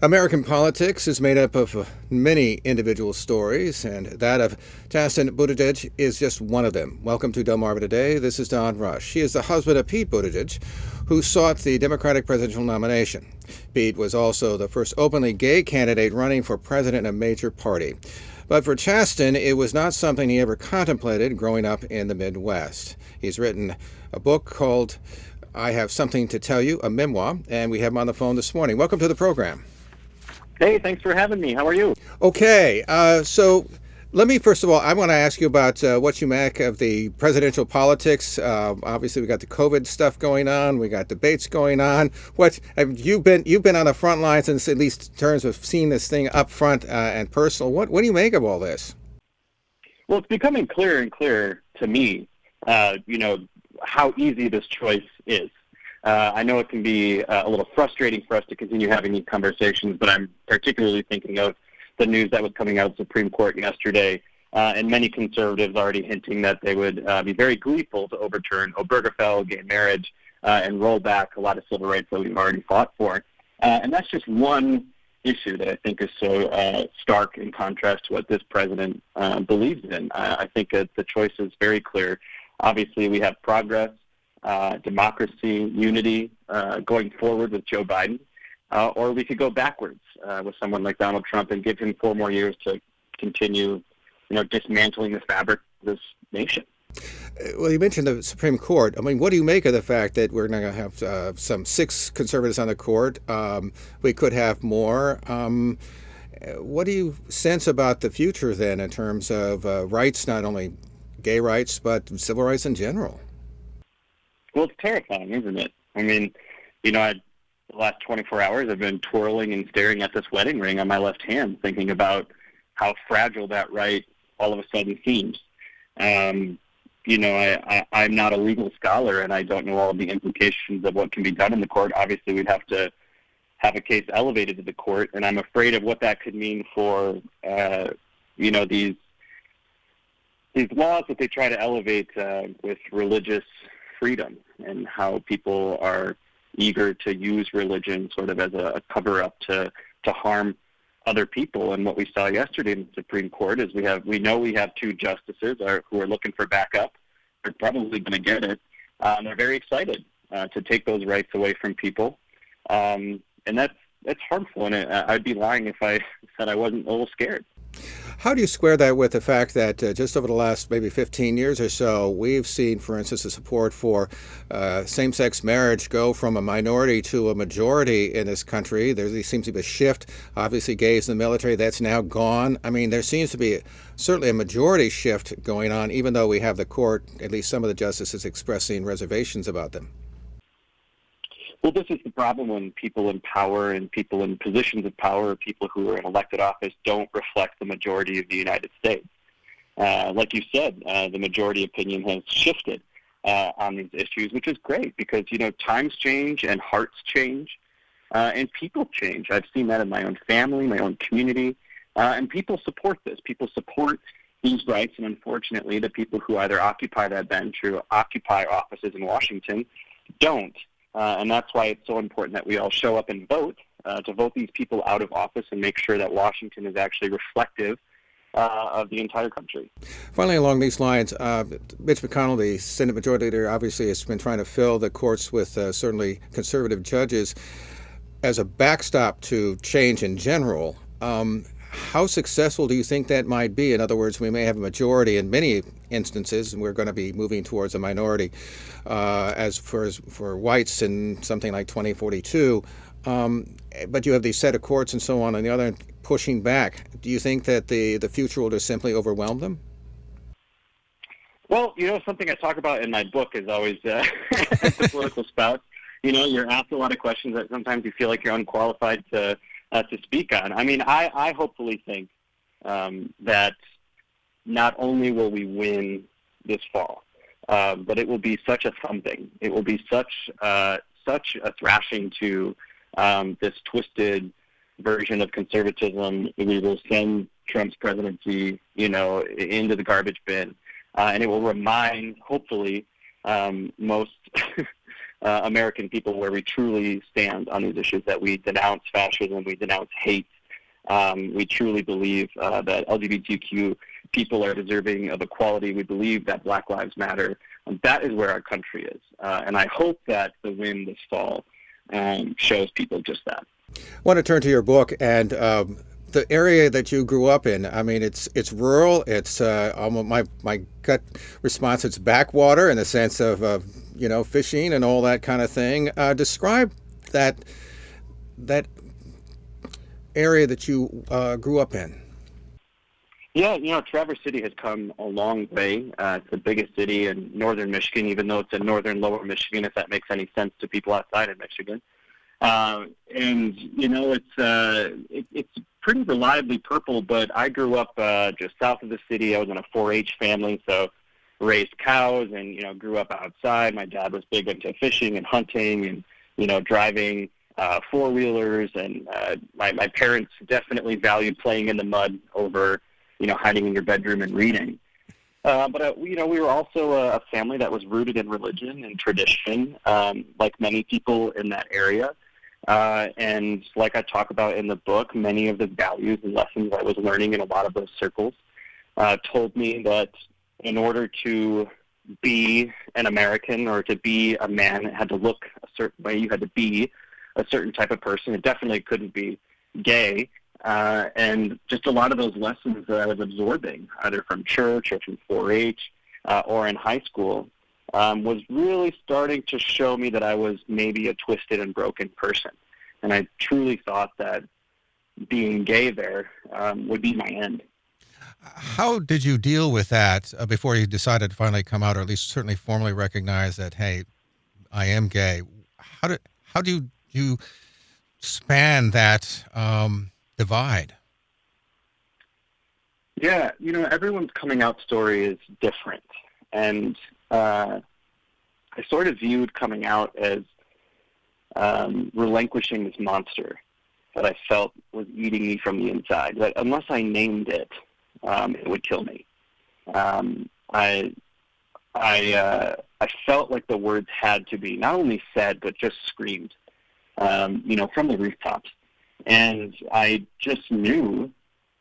American politics is made up of many individual stories, and that of Chasten Buttigieg is just one of them. Welcome to Delmarva Today. This is Don Rush. She is the husband of Pete Buttigieg, who sought the Democratic presidential nomination. Pete was also the first openly gay candidate running for president of a major party. But for Chasten, it was not something he ever contemplated growing up in the Midwest. He's written a book called I Have Something to Tell You, a memoir, and we have him on the phone this morning. Welcome to the program. Hey, thanks for having me. How are you? Okay, so let me first of all, I want to ask you about what you make of the presidential politics. Obviously, we got the COVID stuff going on. We got debates going on. What have you've been on the front lines, in at least in terms of seeing this thing up front and personal. What do you make of all this? Well, it's becoming clearer and clearer to me, how easy this choice is. I know it can be a little frustrating for us to continue having these conversations, but I'm particularly thinking of the news that was coming out of the Supreme Court yesterday, and many conservatives already hinting that they would be very gleeful to overturn Obergefell, gay marriage, and roll back a lot of civil rights that we've already fought for. And that's just one issue that I think is so stark in contrast to what this president believes in. I think that the choice is very clear. Obviously, we have progress, democracy, unity going forward with Joe Biden, or we could go backwards with someone like Donald Trump and give him 4 more years to continue, dismantling the fabric of this nation. Well, you mentioned the Supreme Court. I mean, what do you make of the fact that we're going to have some 6 conservatives on the court? We could have more. What do you sense about the future then in terms of rights, not only gay rights, but civil rights in general? Well, it's terrifying, isn't it? I mean, the last 24 hours I've been twirling and staring at this wedding ring on my left hand, thinking about how fragile that right all of a sudden seems. I'm not a legal scholar, and I don't know all the implications of what can be done in the court. Obviously, we'd have to have a case elevated to the court, and I'm afraid of what that could mean for, these laws that they try to elevate with religious freedom, and how people are eager to use religion sort of as a cover-up to harm other people. And what we saw yesterday in the Supreme Court is we know we have 2 justices who are looking for backup. They're probably going to get it. They're very excited to take those rights away from people, and that's harmful. And I'd be lying if I said I wasn't a little scared. How do you square that with the fact that just over the last maybe 15 years or so, we've seen, for instance, the support for same-sex marriage go from a minority to a majority in this country? There seems to be a shift. Obviously, gays in the military, that's now gone. I mean, there seems to be certainly a majority shift going on, even though we have the court, at least some of the justices, expressing reservations about them. Well, this is the problem when people in power and people in positions of power, people who are in elected office, don't reflect the majority of the United States. Like you said, the majority opinion has shifted on these issues, which is great because, times change and hearts change and people change. I've seen that in my own family, my own community, and people support this. People support these rights, and unfortunately, the people who either occupy that bench or occupy offices in Washington don't. And that's why it's so important that we all show up and vote, to vote these people out of office and make sure that Washington is actually reflective of the entire country. Finally, along these lines, Mitch McConnell, the Senate Majority Leader, obviously has been trying to fill the courts with certainly conservative judges as a backstop to change in general. How successful do you think that might be? In other words, we may have a majority in many instances, and we're going to be moving towards a minority as for whites in something like 2042. But you have these set of courts and so on the other end pushing back. Do you think that the future will just simply overwhelm them? Well, something I talk about in my book is always as a political spout. You're asked a lot of questions that sometimes you feel like you're unqualified to speak on. I mean, I hopefully think that not only will we win this fall, but it will be such a thumping. It will be such a thrashing to this twisted version of conservatism. We will send Trump's presidency, into the garbage bin, and it will remind, hopefully, most American people where we truly stand on these issues, that we denounce fascism, we denounce hate. We truly believe that LGBTQ people are deserving of equality. We believe that Black Lives Matter. That is where our country is. And I hope that the win this fall shows people just that. I want to turn to your book and the area that you grew up in. I mean, it's rural. It's almost my gut response. It's backwater in the sense of fishing and all that kind of thing. Describe that area that you grew up in. Yeah, Traverse City has come a long way. It's the biggest city in northern Michigan, even though it's in northern lower Michigan, if that makes any sense to people outside of Michigan. It's pretty reliably purple, but I grew up just south of the city. I was in a 4-H family, so raised cows and, grew up outside. My dad was big into fishing and hunting and, driving four-wheelers. And my parents definitely valued playing in the mud over, hiding in your bedroom and reading. But we were also a family that was rooted in religion and tradition, like many people in that area. And like I talk about in the book, many of the values and lessons I was learning in a lot of those circles told me that in order to be an American or to be a man, it had to look a certain way. You had to be a certain type of person. It definitely couldn't be gay. And just a lot of those lessons that I was absorbing, either from church or from 4-H or in high school, was really starting to show me that I was maybe a twisted and broken person. And I truly thought that being gay there would be my end. How did you deal with that before you decided to finally come out, or at least certainly formally recognize that, hey, I am gay? How do you span that divide? Yeah, everyone's coming out story is different. And I sort of viewed coming out as relinquishing this monster that I felt was eating me from the inside. That unless I named it, it would kill me. I felt like the words had to be not only said but just screamed, from the rooftops. And I just knew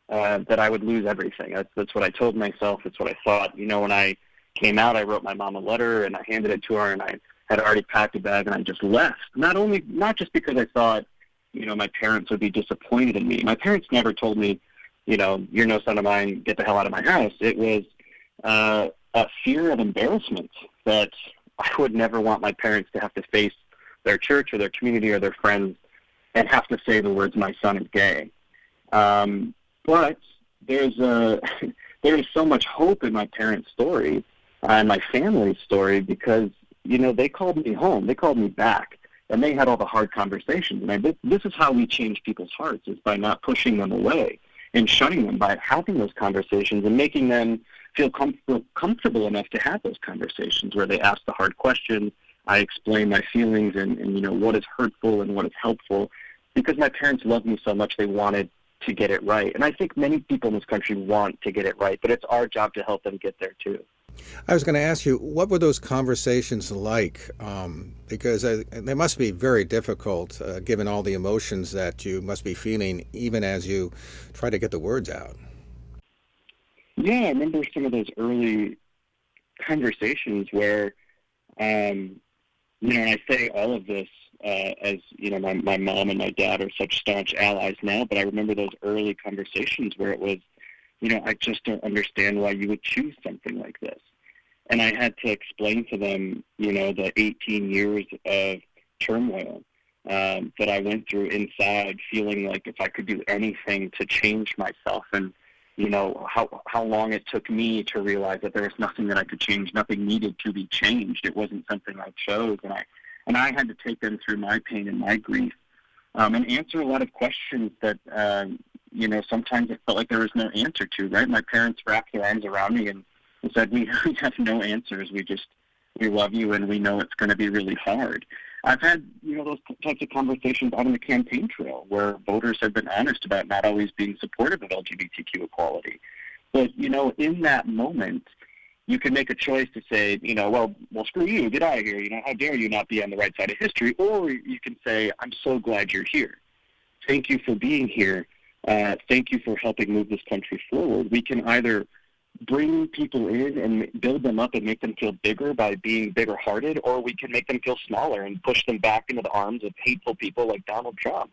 that I would lose everything. That's what I told myself. That's what I thought. When I came out, I wrote my mom a letter and I handed it to her, and I had already packed a bag and I just left. Not just because I thought, my parents would be disappointed in me. My parents never told me, you're no son of mine, get the hell out of my house. It was a fear of embarrassment that I would never want my parents to have to face their church or their community or their friends and have to say the words, my son is gay. But there's so much hope in my parents' story and my family's story because, they called me home. They called me back. And they had all the hard conversations. And this is how we change people's hearts, is by not pushing them away and shunning them, by having those conversations and making them feel comfortable enough to have those conversations where they ask the hard questions. I explain my feelings and what is hurtful and what is helpful, because my parents loved me so much they wanted to get it right. And I think many people in this country want to get it right, but it's our job to help them get there too. I was going to ask you, what were those conversations like? Because they must be very difficult, given all the emotions that you must be feeling, even as you try to get the words out. Yeah, I remember some of those early conversations where, and I say all of this as, my mom and my dad are such staunch allies now, but I remember those early conversations where it was, I just don't understand why you would choose something like this. And I had to explain to them, the 18 years of turmoil that I went through inside, feeling like if I could do anything to change myself, and, how long it took me to realize that there was nothing that I could change, nothing needed to be changed. It wasn't something I chose. And I had to take them through my pain and my grief and answer a lot of questions that, sometimes it felt like there was no answer to, right? My parents wrapped their arms around me and said, we have no answers. We love you, and we know it's going to be really hard. I've had, those types of conversations out on the campaign trail where voters have been honest about not always being supportive of LGBTQ equality. But, in that moment, you can make a choice to say, well, screw you, get out of here. How dare you not be on the right side of history? Or you can say, I'm so glad you're here. Thank you for being here. Thank you for helping move this country forward. We can either bring people in and build them up and make them feel bigger by being bigger-hearted, or we can make them feel smaller and push them back into the arms of hateful people like Donald Trump.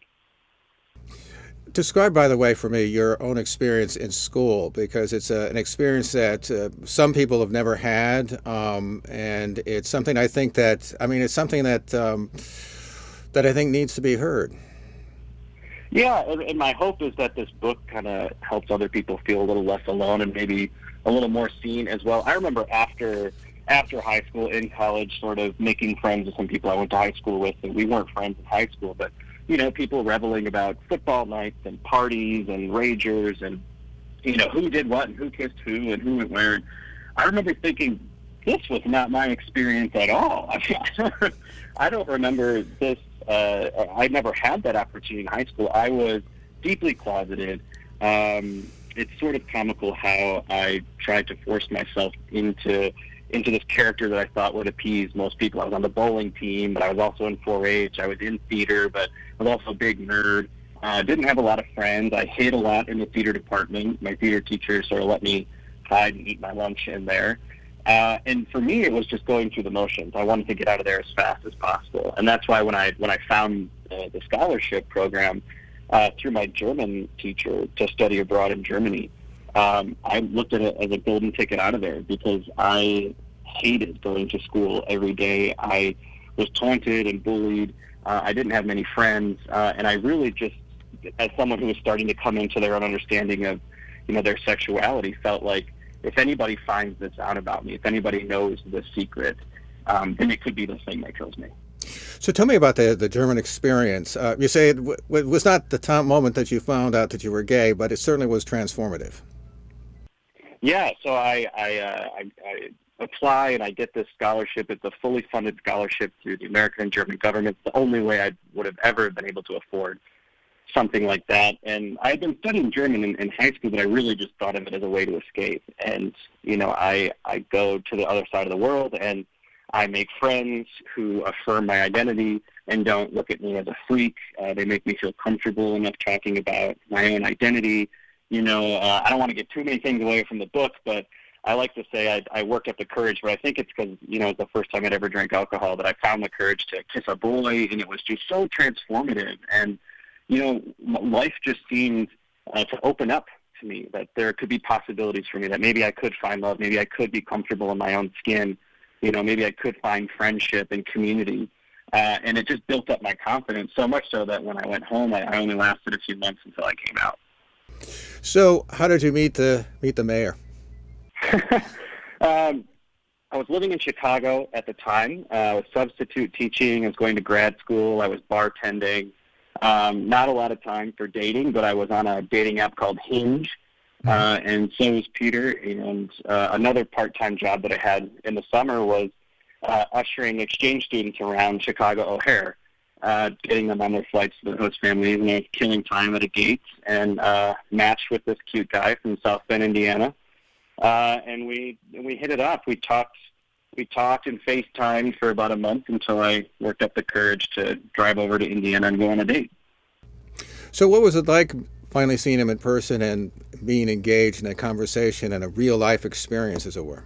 Describe, by the way, for me, your own experience in school, because it's an experience that some people have never had, and it's something I think that, it's something that that I think needs to be heard. Yeah, and my hope is that this book kind of helps other people feel a little less alone and maybe a little more seen as well. I remember after high school, in college, sort of making friends with some people I went to high school with, and we weren't friends in high school, but people reveling about football nights and parties and ragers and, who did what and who kissed who and who went where. And I remember thinking, this was not my experience at all. I don't remember this. I never had that opportunity in high school. I was deeply closeted. It's sort of comical how I tried to force myself into this character that I thought would appease most people. I was on the bowling team, but I was also in 4-H. I was in theater, but I was also a big nerd. Didn't have a lot of friends. I hid a lot in the theater department. My theater teacher sort of let me hide and eat my lunch in there. And for me, it was just going through the motions. I wanted to get out of there as fast as possible. And that's why when I found the scholarship program through my German teacher to study abroad in Germany, I looked at it as a golden ticket out of there, because I hated going to school every day. I was taunted and bullied. I didn't have many friends. And I really just, as someone who was starting to come into their own understanding of, their sexuality, felt like if anybody finds this out about me, if anybody knows the secret, then it could be the thing that kills me. So tell me about the German experience. You say it was not the moment that you found out that you were gay, but it certainly was transformative. Yeah, so I apply and I get this scholarship. It's a fully funded scholarship through the American and German governments. The only way I would have ever been able to afford something like that. And I had been studying German in high school, but I really just thought of it as a way to escape. And, I go to the other side of the world, and I make friends who affirm my identity and don't look at me as a freak. They make me feel comfortable enough talking about my own identity. I don't want to get too many things away from the book, but I like to say I work up the courage, but I think it's because, it's the first time I'd ever drank alcohol that I found the courage to kiss a boy, and it was just so transformative. And, life just seemed to open up to me, that there could be possibilities for me, that maybe I could find love, maybe I could be comfortable in my own skin, maybe I could find friendship and community. And it just built up my confidence, so much so that when I went home, I only lasted a few months until I came out. So how did you meet the mayor? I was living in Chicago at the time. I was substitute teaching. I was going to grad school. I was bartending. Not a lot of time for dating, but I was on a dating app called Hinge, and so was Peter. And another part-time job that I had in the summer was ushering exchange students around Chicago O'Hare, getting them on their flights to the host families, and I was killing time at a gate and matched with this cute guy from South Bend, Indiana. And we hit it off. We talked and FaceTimed for about a month until I worked up the courage to drive over to Indiana and go on a date. So what was it like finally seeing him in person and being engaged in a conversation and a real life experience, as it were?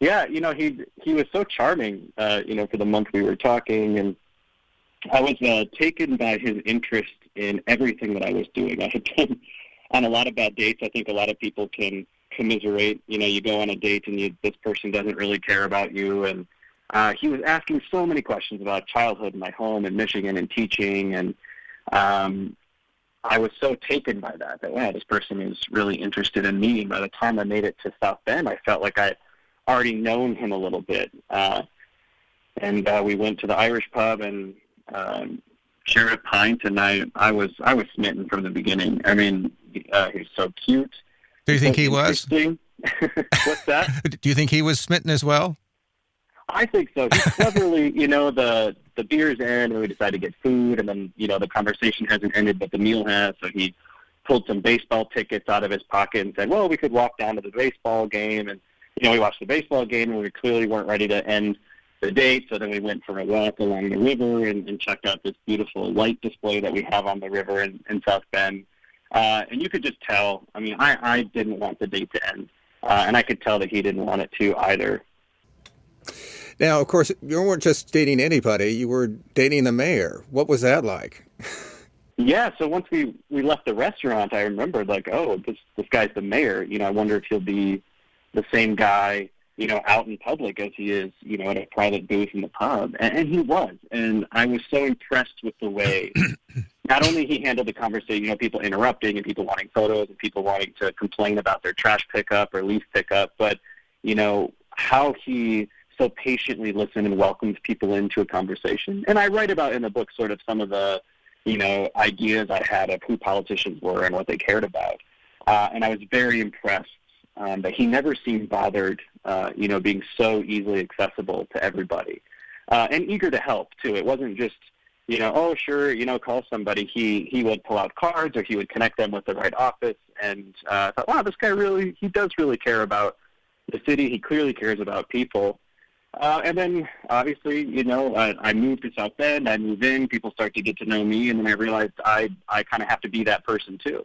Yeah, he was so charming, for the month we were talking, and I was taken by his interest in everything that I was doing. I had been on a lot of bad dates. I think a lot of people can commiserate. You go on a date and this person doesn't really care about you. And he was asking so many questions about childhood and my home in Michigan and teaching. And I was so taken by that, wow, this person is really interested in me. And by the time I made it to South Bend, I felt like I'd already known him a little bit. And we went to the Irish pub and shared a pint, and I was smitten from the beginning. I mean, he's so cute. Do you think he was? What's that? Do you think he was smitten as well? I think so. He's cleverly, the beer's end, and we decide to get food, and then, the conversation hasn't ended, but the meal has, so he pulled some baseball tickets out of his pocket and said, well, we could walk down to the baseball game. And, we watched the baseball game, and we clearly weren't ready to end the date. So then we went for a walk along the river and checked out this beautiful light display that we have on the river in South Bend. And you could just tell, I didn't want the date to end. And I could tell that he didn't want it to either. Now, of course, you weren't just dating anybody. You were dating the mayor. What was that like? Yeah, so once we left the restaurant, I remembered, this guy's the mayor. I wonder if he'll be the same guy, out in public as he is, at a private booth in the pub. And he was. And I was so impressed with the way not only he handled the conversation, people interrupting and people wanting photos and people wanting to complain about their trash pickup or leaf pickup, but, how he so patiently listened and welcomed people into a conversation. And I write about in the book sort of some of the, ideas I had of who politicians were and what they cared about. And I was very impressed that he never seemed bothered, being so easily accessible to everybody and eager to help, too. It wasn't just, oh, sure, call somebody. He would pull out cards or he would connect them with the right office. And I thought, wow, this guy he does really care about the city. He clearly cares about people. And then, obviously, I moved to South Bend. I moved in. People start to get to know me. And then I realized I kind of have to be that person, too.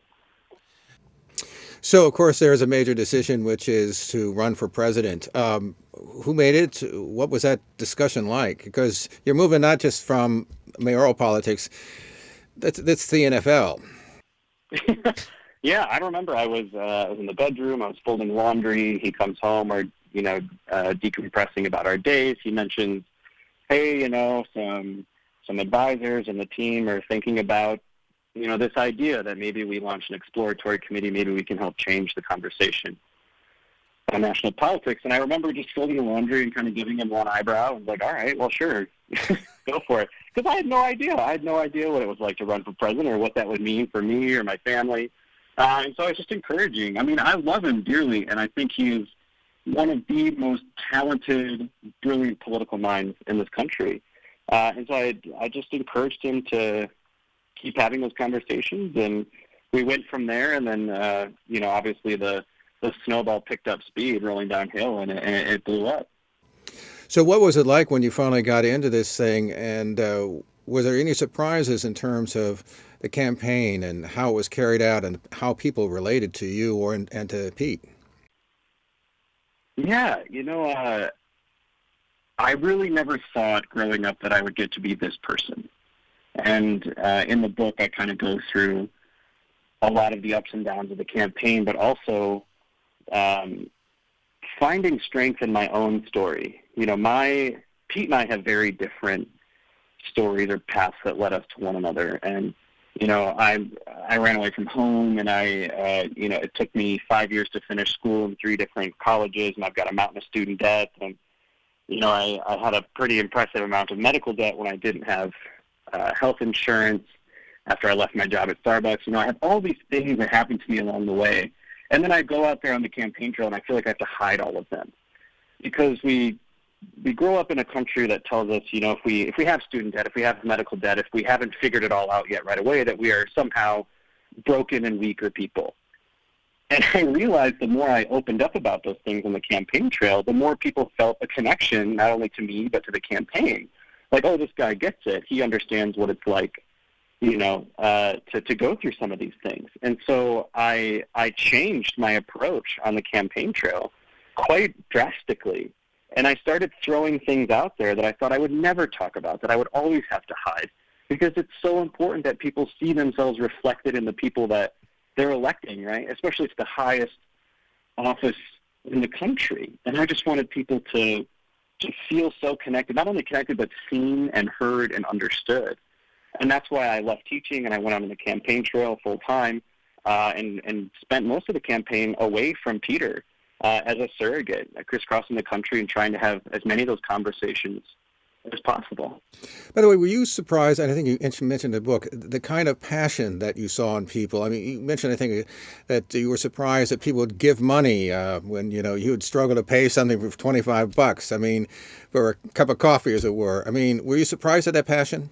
So, of course, there's a major decision, which is to run for president. Who made it? What was that discussion like? Because you're moving not just from mayoral politics. That's the NFL. Yeah, I remember I was in the bedroom. I was folding laundry. He comes home, or decompressing about our days. He mentions, hey, some advisors and the team are thinking about, this idea that maybe we launch an exploratory committee, maybe we can help change the conversation on national politics. And I remember just folding the laundry and kind of giving him one eyebrow and all right, well, sure, go for it. Because I had no idea. I had no idea what it was like to run for president or what that would mean for me or my family. And so I was just encouraging. I love him dearly, and I think he's one of the most talented, brilliant political minds in this country. And so I just encouraged him to keep having those conversations, and we went from there. And then, obviously the snowball picked up speed rolling downhill, and it blew up. So what was it like when you finally got into this thing, and were there any surprises in terms of the campaign and how it was carried out and how people related to you and to Pete? Yeah, I really never thought growing up that I would get to be this person. And in the book, I kind of go through a lot of the ups and downs of the campaign, but also finding strength in my own story. Pete and I have very different stories or paths that led us to one another. And, I ran away from home, and it took me 5 years to finish school in 3 different colleges, and I've got a mountain of student debt. And, I had a pretty impressive amount of medical debt when I didn't have health insurance after I left my job at Starbucks. I have all these things that happened to me along the way. And then I go out there on the campaign trail, and I feel like I have to hide all of them. Because we grow up in a country that tells us, if we have student debt, if we have medical debt, if we haven't figured it all out yet right away, that we are somehow broken and weaker people. And I realized the more I opened up about those things on the campaign trail, the more people felt a connection, not only to me, but to the campaign. Like, oh, this guy gets it. He understands what it's like, to go through some of these things. And so I changed my approach on the campaign trail quite drastically. And I started throwing things out there that I thought I would never talk about, that I would always have to hide, because it's so important that people see themselves reflected in the people that they're electing, right? Especially to the highest office in the country. And I just wanted people to feel so connected, not only connected, but seen and heard and understood. And that's why I left teaching and I went on the campaign trail full time and spent most of the campaign away from Peter. As a surrogate, crisscrossing the country and trying to have as many of those conversations as possible. By the way, were you surprised, and I think you mentioned in the book, the kind of passion that you saw in people? You mentioned, I think, that you were surprised that people would give money when, you would struggle to pay something for $25, for a cup of coffee, as it were. Were you surprised at that passion?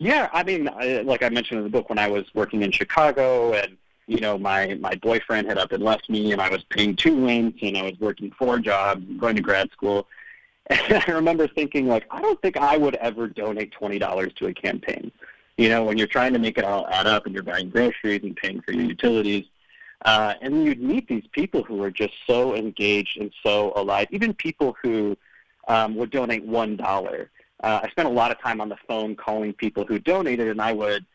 Yeah, I mean, like I mentioned in the book, when I was working in Chicago and, my boyfriend had up and left me and I was paying 2 rents and I was working 4 jobs and going to grad school. And I remember thinking, like, I don't think I would ever donate $20 to a campaign. When you're trying to make it all add up and you're buying groceries and paying for your utilities. And then you'd meet these people who are just so engaged and so alive, even people who would donate $1. I spent a lot of time on the phone calling people who donated, and I would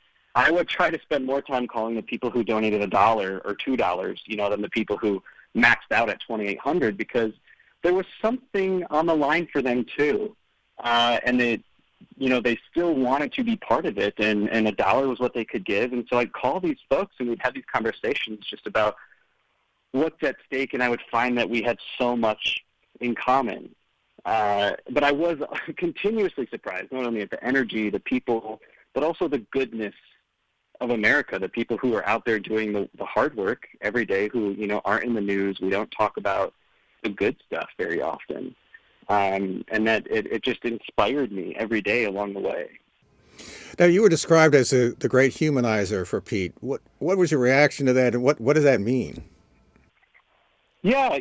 try to spend more time calling the people who donated $1 or $2, than the people who maxed out at 2,800, because there was something on the line for them too, and they still wanted to be part of it, and $1 was what they could give, and so I'd call these folks and we'd have these conversations just about what's at stake, and I would find that we had so much in common. But I was continuously surprised, not only at the energy, the people, but also the goodness of America, the people who are out there doing the hard work every day, who, aren't in the news. We don't talk about the good stuff very often. And that it just inspired me every day along the way. Now, you were described as the great humanizer for Pete. What was your reaction to that, and what does that mean? Yeah,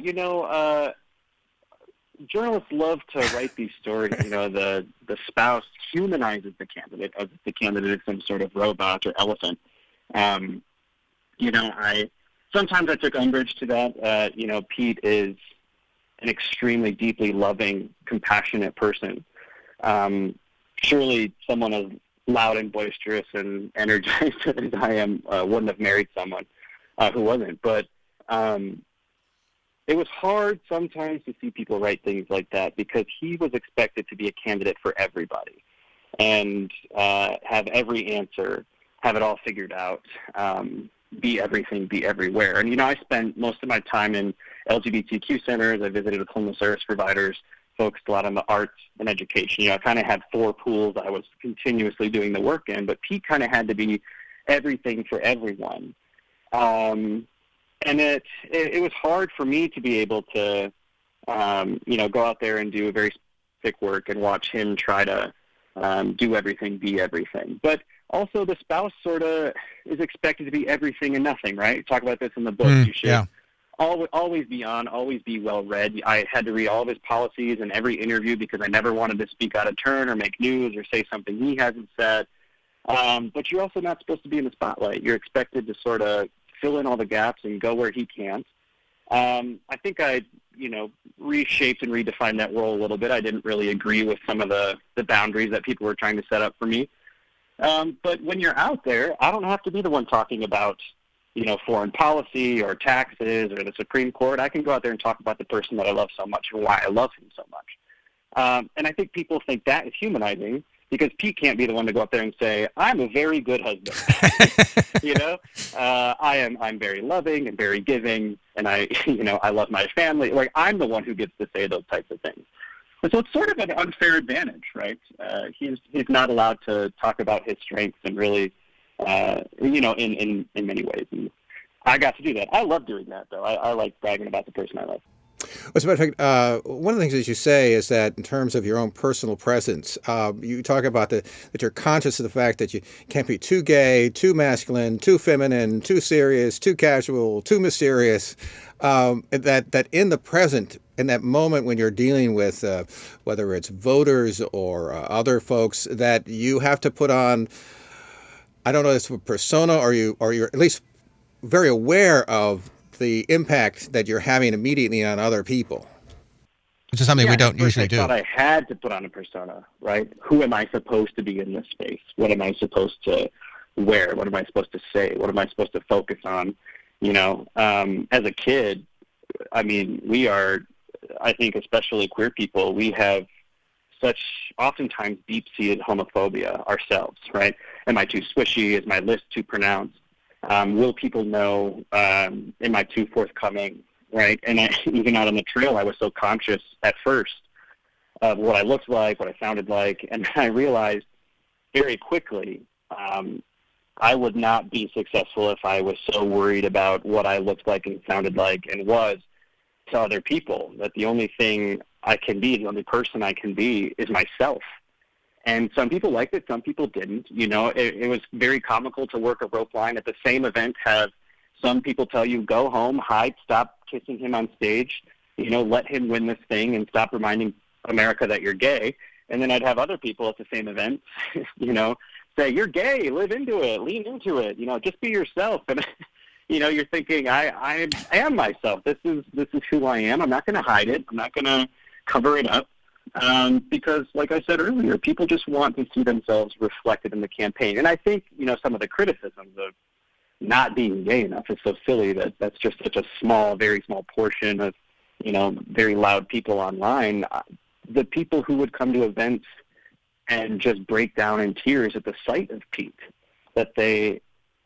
journalists love to write these stories. The spouse humanizes the candidate as if the candidate is some sort of robot or elephant. Sometimes I took umbrage to that. Pete is an extremely deeply loving, compassionate person. Surely someone as loud and boisterous and energized as I am wouldn't have married someone who wasn't. But it was hard sometimes to see people write things like that, because he was expected to be a candidate for everybody and have every answer, have it all figured out, be everything, be everywhere. And, I spent most of my time in LGBTQ centers. I visited with homeless service providers, focused a lot on the arts and education. I kind of had 4 pools I was continuously doing the work in, but Pete kind of had to be everything for everyone. And it was hard for me to be able to, go out there and do a very specific work and watch him try to do everything, be everything. But also the spouse sort of is expected to be everything and nothing, right? Talk about this in the book. You should always be on, always be well-read. I had to read all of his policies in every interview because I never wanted to speak out of turn or make news or say something he hasn't said. But you're also not supposed to be in the spotlight. You're expected to sort of fill in all the gaps and go where he can't. I think I, reshaped and redefined that role a little bit. I didn't really agree with some of the boundaries that people were trying to set up for me. But when you're out there, I don't have to be the one talking about, foreign policy or taxes or the Supreme Court. I can go out there and talk about the person that I love so much and why I love him so much. And I think people think that is humanizing, because Pete can't be the one to go up there and say, I'm a very good husband. I'm very loving and very giving, and I love my family. Like, I'm the one who gets to say those types of things. And so it's sort of an unfair advantage, right? He's not allowed to talk about his strengths and really, in many ways. And I got to do that. I love doing that, though. I like bragging about the person I love. As a matter of fact, one of the things that you say is that in terms of your own personal presence, you talk about that you're conscious of the fact that you can't be too gay, too masculine, too feminine, too serious, too casual, too mysterious, that in the present, in that moment when you're dealing with whether it's voters or other folks, that you have to put on, I don't know if it's a persona, or you're at least very aware of the impact that you're having immediately on other people. Which is something we don't usually do. I thought I had to put on a persona, right? Who am I supposed to be in this space? What am I supposed to wear? What am I supposed to say? What am I supposed to focus on? As a kid, I mean, we are, I think especially queer people, we have such oftentimes deep-seated homophobia ourselves, right? Am I too swishy? Is my list too pronounced? Will people know? Am I too forthcoming? Right? And even out on the trail, I was so conscious at first of what I looked like, what I sounded like, and I realized very quickly I would not be successful if I was so worried about what I looked like and sounded like and was to other people, that the only thing I can be, the only person I can be, is myself. And some people liked it, some people didn't. You know, it was very comical to work a rope line at the same event, have some people tell you, go home, hide, stop kissing him on stage, you know, let him win this thing and stop reminding America that you're gay. And then I'd have other people at the same event, you know, say, you're gay, live into it, lean into it, you know, just be yourself. And, you know, you're thinking, I am myself. This is who I am. I'm not going to hide it. I'm not going to cover it up. Because, like I said earlier, people just want to see themselves reflected in the campaign. And I think, you know, some of the criticisms of not being gay enough is so silly that that's just such a small, very small portion of, you know, very loud people online. The people who would come to events and just break down in tears at the sight of Pete, that they,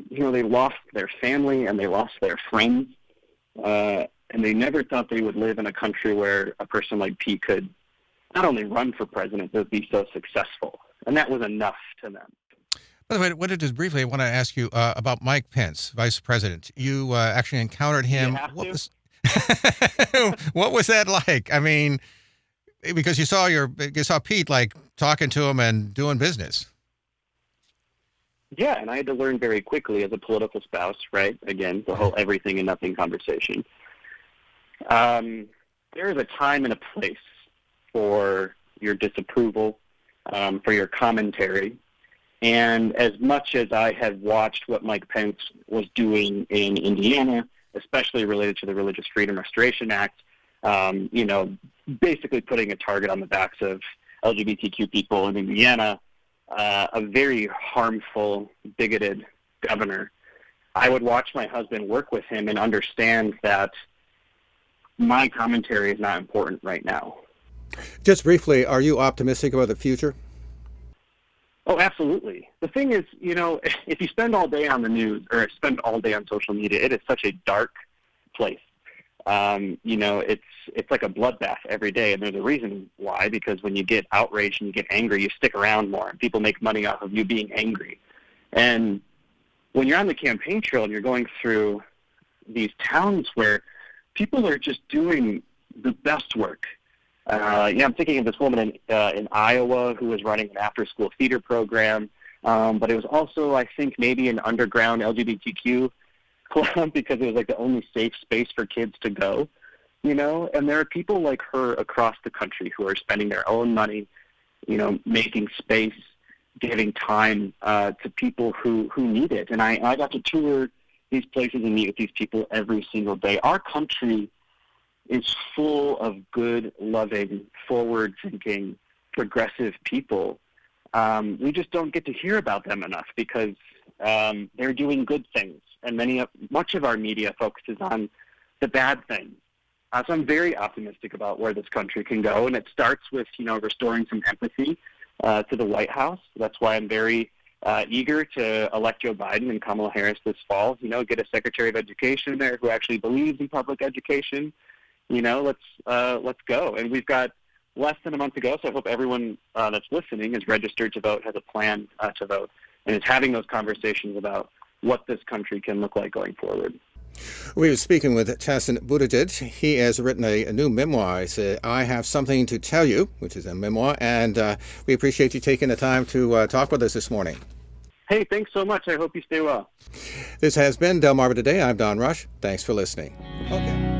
you know, they lost their family and they lost their friends, and they never thought they would live in a country where a person like Pete could not only run for president, but be so successful. And that was enough to them. By the way, just briefly, I want to ask you about Mike Pence, vice president. You actually encountered him. What was that like? I mean, because you saw Pete like talking to him and doing business. Yeah, and I had to learn very quickly as a political spouse, right? Again, the whole everything and nothing conversation. There is a time and a place for your disapproval, for your commentary. And as much as I have watched what Mike Pence was doing in Indiana, especially related to the Religious Freedom Restoration Act, you know, basically putting a target on the backs of LGBTQ people in Indiana, a very harmful, bigoted governor, I would watch my husband work with him and understand that my commentary is not important right now. Just briefly, are you optimistic about the future? Oh, absolutely. The thing is, you know, if you spend all day on the news or spend all day on social media, it is such a dark place. You know, it's like a bloodbath every day, and there's a reason why, because when you get outraged and you get angry, you stick around more, and people make money off of you being angry. And when you're on the campaign trail and you're going through these towns where people are just doing the best work, I'm thinking of this woman in Iowa who was running an after-school theater program, but it was also, I think, maybe an underground LGBTQ club because it was like the only safe space for kids to go, you know. And there are people like her across the country who are spending their own money, you know, making space, giving time to people who need it. And I got to tour these places and meet with these people every single day. Our country is full of good, loving, forward-thinking, progressive people. We just don't get to hear about them enough because they're doing good things, and much of our media focuses on the bad things. So I'm very optimistic about where this country can go, and it starts with, you know, restoring some empathy to the White House. That's why I'm very eager to elect Joe Biden and Kamala Harris this fall. You know, get a Secretary of Education there who actually believes in public education. You know, let's go. And we've got less than a month to go, so I hope everyone that's listening is registered to vote, has a plan to vote, and is having those conversations about what this country can look like going forward. We were speaking with Chasten Buttigieg. He has written a new memoir. It's I Have Something to Tell You, which is a memoir, and we appreciate you taking the time to talk with us this morning. Hey, thanks so much. I hope you stay well. This has been Delmarva Today. I'm Don Rush. Thanks for listening. Okay.